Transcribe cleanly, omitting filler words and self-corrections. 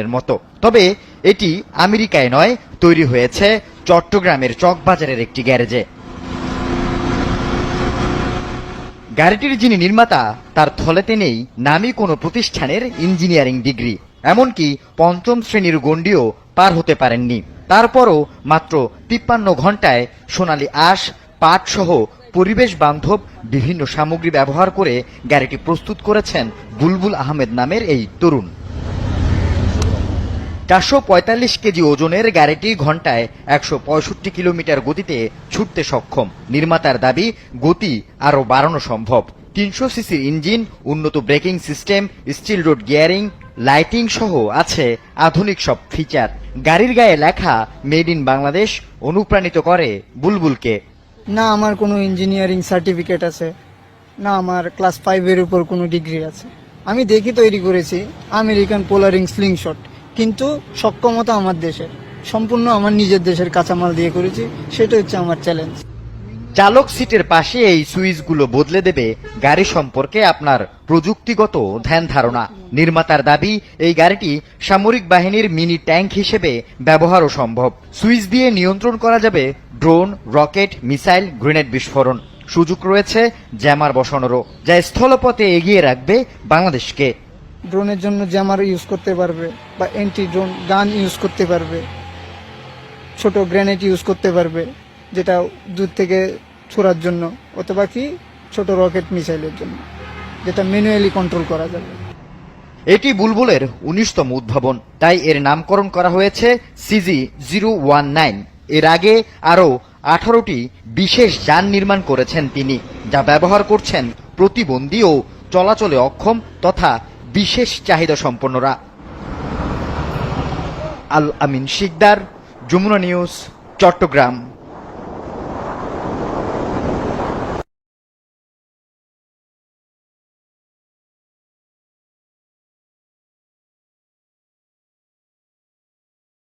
এর মতো। তবে এটি আমেরিকায় নয়, তৈরি হয়েছে চট্টগ্রামের চকবাজারের একটি গ্যারেজে। গাড়িটির যিনি নির্মাতা তার থলেতে নেই নামী কোনো প্রতিষ্ঠানের ইঞ্জিনিয়ারিং ডিগ্রি, এমনকি পঞ্চম শ্রেণীর গণ্ডিও পার হতে পারেননি। তারপরও মাত্র 53 ঘন্টায় সোনালী আঁশ, পাট সহ পরিবেশ বান্ধব বিভিন্ন সামগ্রী ব্যবহার করে গাড়িটি প্রস্তুত করেছেন বুলবুল আহমেদ নামের এই তরুণ। 445 কেজি ওজনের গাড়িটি ঘন্টায় 165 কিলোমিটার গতিতে ছুটতে সক্ষম। নির্মাতার দাবি, গতি আরও বাড়ানো সম্ভব। 300 সিসির ইঞ্জিন, উন্নত braking system, steel road gearing, lighting সহ আছে আধুনিক সব ফিচার। গাড়ির গায়ে লেখা মেড ইন বাংলাদেশ অনুপ্রাণিত করে বুলবুলকে। না আমার কোনো ইঞ্জিনিয়ারিং সার্টিফিকেট আছে, না আমার ক্লাস 5-এর উপর কোনো ডিগ্রি আছে। আমি দেখি তৈরি করেছি আমেরিকান পোলারিং স্লিংশট, কিন্তু সক্ষমতা আমার দেশের, সম্পূর্ণ আমার নিজের দেশের কাঁচামাল দিয়ে করেছি, সেটা হচ্ছে আমার চ্যালেঞ্জ। চালক সিটের পাশে এই সুইচগুলো বদলে দেবে গাড়ি সম্পর্কে আপনার প্রযুক্তিগত ধ্যান ধারণা। নির্মাতার দাবি, এই গাড়িটি সামরিক বাহিনীর মিনি ট্যাঙ্ক হিসেবে ব্যবহারও সম্ভব। সুইচ দিয়ে নিয়ন্ত্রণ করা যাবে ড্রোন, রকেট, মিসাইল, গ্রেনেড বিস্ফোরণ। সুযোগ রয়েছে জ্যামার বসানোরও, যা স্থলপথে এগিয়ে রাখবে বাংলাদেশকে। ড্রোনের জন্য জ্যামার ইউজ করতে পারবে, বা অ্যান্টি ড্রোন গান ইউজ করতে পারবে, ছোট গ্রেনেড ইউজ করতে পারবে যেটা দূর থেকে ছোড়ার জন্য, অথবা কি ছোট রকেট মিসাইলের জন্য, যেটা ম্যানুয়ালি কন্ট্রোল করা যাবে। এটি বুলবুলের 19তম উদ্ভাবন, তাই এর নামকরণ করা হয়েছে CG-019। এর আগে আরও 18টি বিশেষ যান নির্মাণ করেছেন তিনি, যা ব্যবহার করছেন প্রতিবন্ধী ও চলাচলে অক্ষম তথা বিশেষ চাহিদা সম্পন্নরা। আল আমিন শিকদার, যমুনা নিউজ, চট্টগ্রাম।